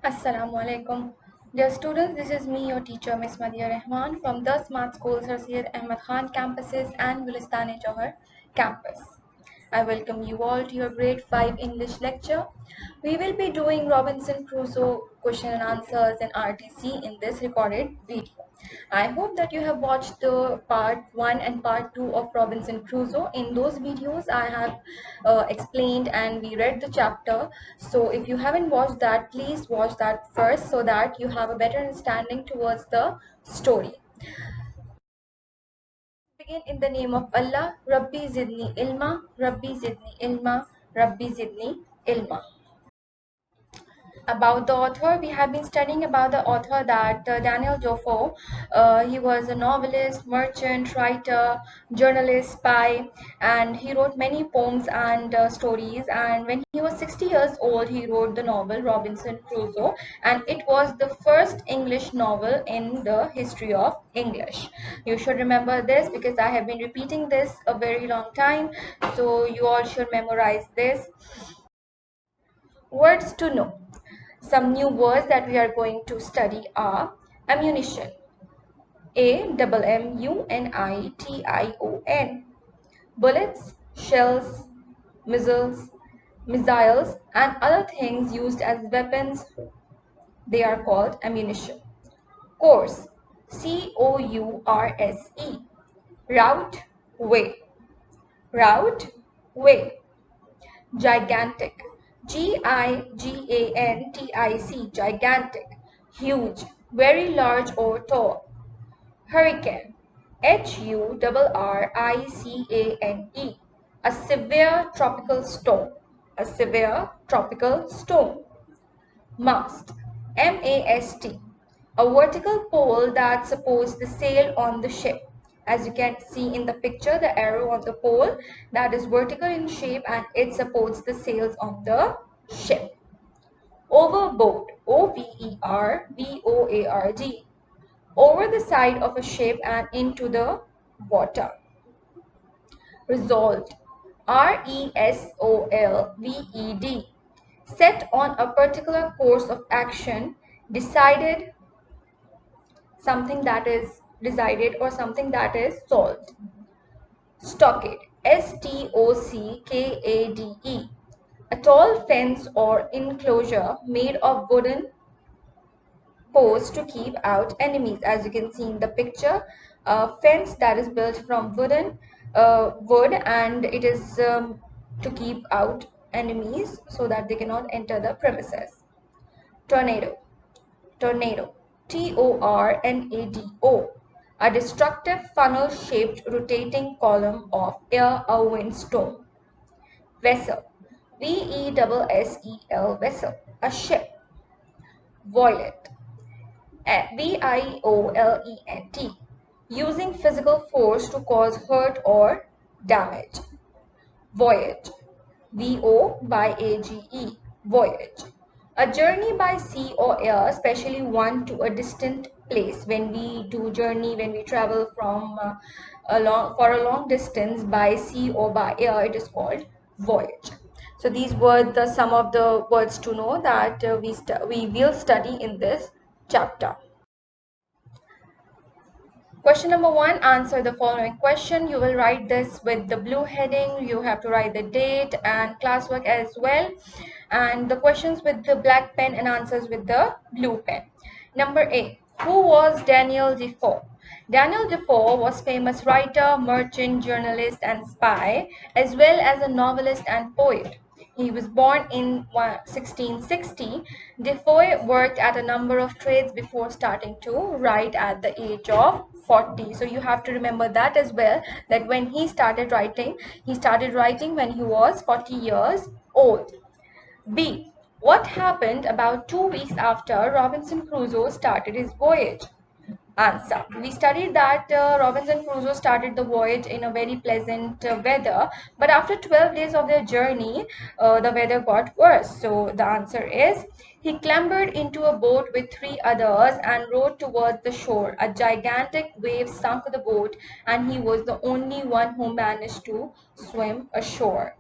Assalamu alaikum. Dear students, this is me, your teacher, Miss Madhya Rahman from the Smart Schools Sir Syed Ahmad Khan campuses and Gulistan-e-Johar campus. I welcome you all to your grade 5 English lecture. We will be doing Robinson Crusoe question and answers and RTC in this recorded video. I hope that you have watched the part 1 and part 2 of Robinson Crusoe. In those videos, I have explained and we read the chapter. So if you haven't watched that, please watch that first so that you have a better understanding towards the story. Begin in the name of Allah. Rabbi Zidni Ilma, Rabbi Zidni Ilma, Rabbi Zidni Ilma. About the author, we have been studying about the author that Daniel Defoe. He was a novelist, merchant, writer, journalist, spy, and he wrote many poems and stories. And when he was 60 years old, he wrote the novel Robinson Crusoe, and it was the first English novel in the history of English. You should remember this because I have been repeating this a very long time, so you all should memorize this. Words to know. Some new words that we are going to study are ammunition. AMMUNITION. Bullets, shells, missiles, and other things used as weapons, they are called ammunition. Course, COURSE. Route, way. Route, way. Gigantic, GIGANTIC, gigantic, huge, very large or tall. Hurricane, HURRICANE, a severe tropical storm, a severe tropical storm. Mast, MAST, a vertical pole that supports the sail on the ship. As you can see in the picture, the arrow on the pole that is vertical in shape and it supports the sails on the ship. Overboard, OVERBOARD, over the side of a ship and into the water. Resolved, RESOLVED, set on a particular course of action, decided, something that is decided or something that is solved. Stockade, STOCKADE, a tall fence or enclosure made of wooden posts to keep out enemies. As you can see in the picture, a fence that is built from wood, and it is to keep out enemies so that they cannot enter the premises. Tornado, tornado, TORNADO, a destructive funnel-shaped rotating column of air, a windstorm. Vessel, VESSEL, vessel, a ship. Violent, VIOLENT, using physical force to cause hurt or damage. Voyage, VOYAGE, voyage, a journey by sea or air, especially one to a distant place. When we do journey, when we travel from for a long distance by sea or by air, it is called voyage. So these were some of the words to know that we will study in this chapter. Question number 1, answer the following question. You will write this with the blue heading. You have to write the date and classwork as well. And the questions with the black pen and answers with the blue pen. Number A, who was Daniel Defoe? Daniel Defoe was famous writer, merchant, journalist, and spy, as well as a novelist and poet. He was born in 1660. Defoe worked at a number of trades before starting to write at the age of 40. So you have to remember that as well, that when he started writing when he was 40 years old. B. What happened about 2 weeks after Robinson Crusoe started his voyage? Answer. We studied that Robinson Crusoe started the voyage in a very pleasant weather, but after 12 days of their journey, the weather got worse. So the answer is, he clambered into a boat with 3 others and rowed towards the shore. A gigantic wave sunk the boat, and he was the only one who managed to swim ashore.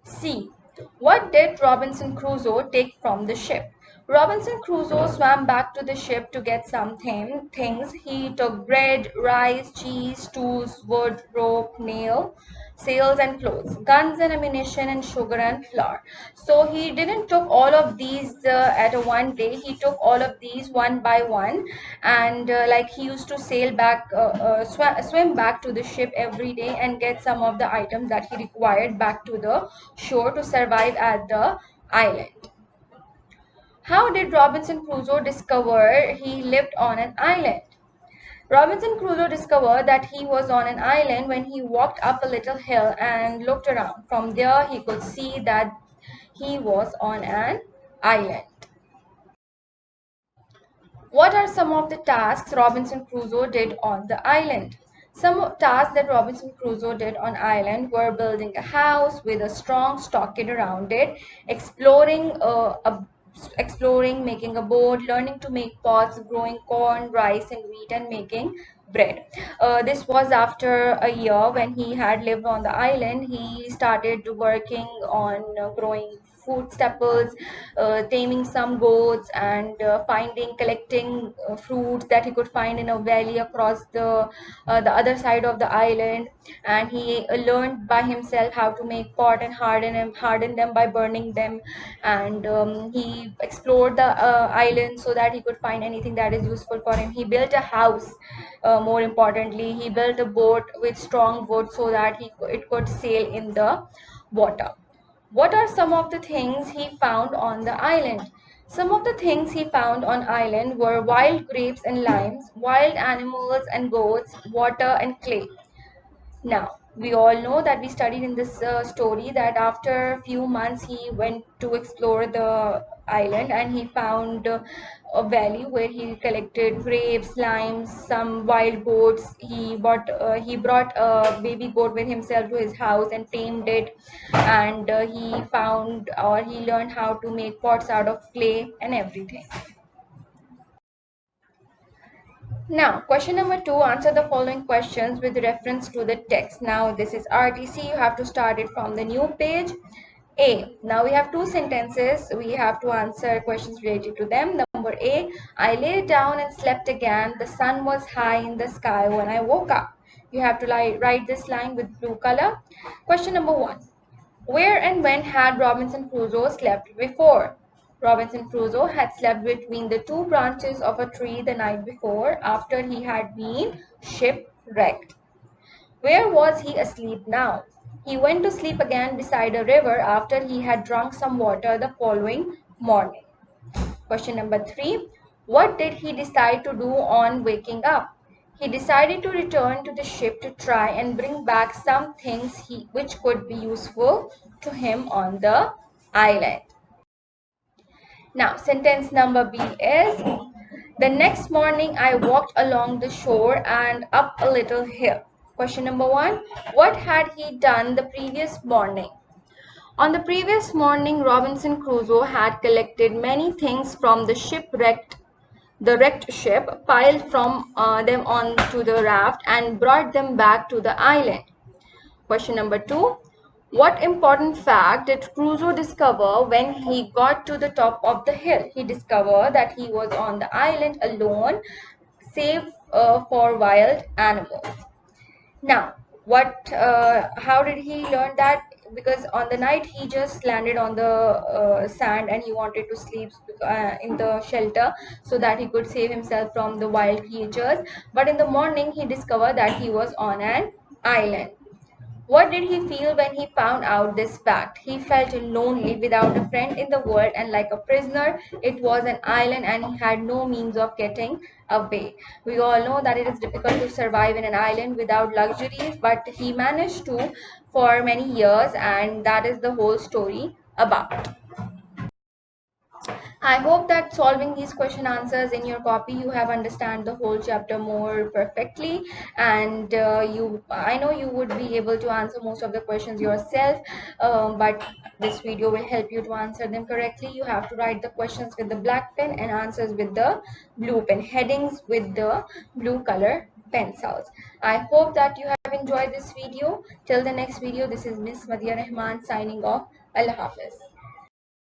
C. What did Robinson Crusoe take from the ship? Robinson Crusoe swam back to the ship to get things. He took bread, rice, cheese, tools, wood, rope, nail, sails and clothes, guns and ammunition, and sugar and flour. So he didn't took all of these at a one day. He took all of these one by one, and like he used to sail back, swim back to the ship every day and get some of the items that he required back to the shore to survive at the island. How did Robinson Crusoe discover he lived on an island? Robinson Crusoe discovered that he was on an island when he walked up a little hill and looked around. From there, he could see that he was on an island. What are some of the tasks Robinson Crusoe did on the island? Some tasks that Robinson Crusoe did on island were building a house with a strong stockade around it, exploring, making a boat, learning to make pots, growing corn, rice, and wheat, and making bread. This was after a year when he had lived on the island. He started working on growing food staples, taming some goats, and collecting fruits that he could find in a valley across the other side of the island. And he learned by himself how to make pot and harden them by burning them. And he explored the island so that he could find anything that is useful for him. He built a house. More importantly, he built a boat with strong wood so that it could sail in the water. What are some of the things he found on the island? Some of the things he found on island were wild grapes and limes, wild animals and goats, water and clay. Now, we all know that we studied in this story that after a few months he went to explore the island, and he found a valley where he collected grapes, limes, some wild goats. He brought a baby goat with himself to his house and tamed it, and he learned how to make pots out of clay and everything. Now, question number 2, answer the following questions with reference to the text. Now, this is RTC. You have to start it from the new page. A. Now, we have two sentences. We have to answer questions related to them. Number A, I lay down and slept again. The sun was high in the sky when I woke up. You have to write this line with blue color. Question number 1. Where and when had Robinson Crusoe slept before? Robinson Crusoe had slept between the two branches of a tree the night before, after he had been shipwrecked. Where was he asleep now? He went to sleep again beside a river after he had drunk some water the following morning. Question number 3. What did he decide to do on waking up? He decided to return to the ship to try and bring back some things which could be useful to him on the island. Now, sentence number B is, the next morning I walked along the shore and up a little hill. Question number 1. What had he done the previous morning? On the previous morning, Robinson Crusoe had collected many things from the wrecked ship, piled from them onto the raft, and brought them back to the island. Question number 2. What important fact did Crusoe discover when he got to the top of the hill? He discovered that he was on the island alone, save for wild animals. Now, how did he learn that? Because on the night he just landed on the sand, and he wanted to sleep in the shelter so that he could save himself from the wild creatures. But in the morning he discovered that he was on an island. What did he feel when he found out this fact? He felt lonely, without a friend in the world, and like a prisoner. It was an island and he had no means of getting away. We all know that it is difficult to survive in an island without luxuries, but he managed to for many years, and that is the whole story about. I hope that solving these question answers in your copy, you have understand the whole chapter more perfectly, and I know you would be able to answer most of the questions yourself, but this video will help you to answer them correctly. You have to write the questions with the black pen and answers with the blue pen, headings with the blue color pencils. I hope that you have enjoyed this video. Till the next video, this is Miss Madhya Rahman signing off. Allah Hafiz.